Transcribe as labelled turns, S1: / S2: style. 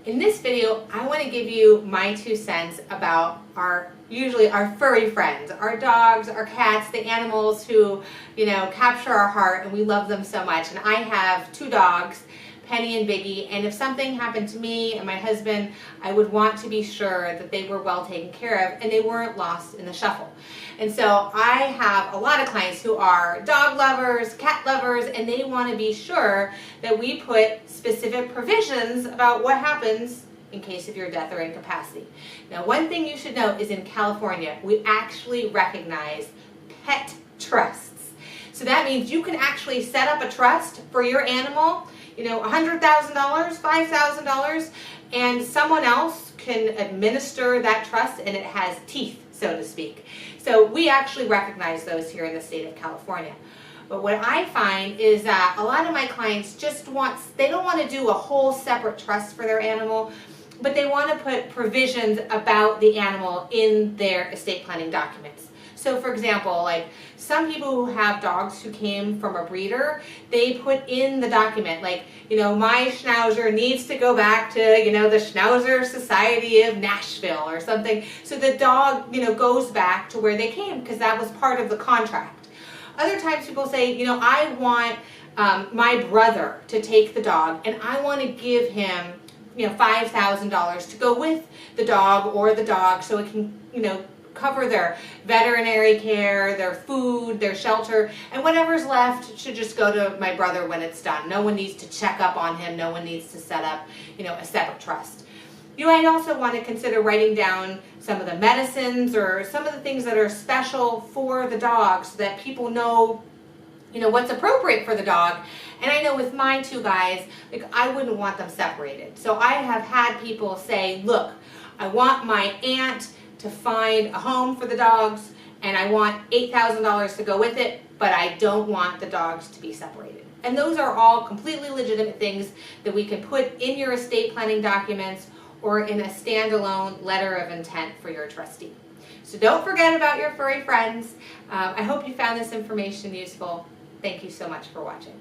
S1: In this video, I want to give you my 2 cents about usually our furry friends, our dogs, our cats, the animals who, capture our heart and we love them so much. And I have 2 dogs, Penny and Biggie, and if something happened to me and my husband, I would want to be sure that they were well taken care of and they weren't lost in the shuffle. And so I have a lot of clients who are dog lovers, cat lovers, and they want to be sure that we put specific provisions about what happens in case of your death or incapacity. Now, one thing you should know is in California, we actually recognize pet trusts. So that means you can actually set up a trust for your animal, $100,000, $5,000, and someone else can administer that trust and it has teeth, so to speak. So we actually recognize those here in the state of California. But what I find is that a lot of my clients they don't want to do a whole separate trust for their animal, but they want to put provisions about the animal in their estate planning documents. So for example, like some people who have dogs who came from a breeder, they put in the document, like, my Schnauzer needs to go back to, the Schnauzer Society of Nashville or something. So the dog, goes back to where they came because that was part of the contract. Other times people say, I want my brother to take the dog and I want to give him, $5,000 to go with the dog or the dog so it can, cover their veterinary care, their food, their shelter, and whatever's left should just go to my brother when it's done. No one needs to check up on him. No one needs to set up, a separate trust. You might also want to consider writing down some of the medicines or some of the things that are special for the dog so that people know, what's appropriate for the dog. And I know with my 2 guys, I wouldn't want them separated. So I have had people say, look, I want my aunt to find a home for the dogs and I want $8,000 to go with it, but I don't want the dogs to be separated. And those are all completely legitimate things that we can put in your estate planning documents or in a standalone letter of intent for your trustee. So don't forget about your furry friends. I hope you found this information useful. Thank you so much for watching.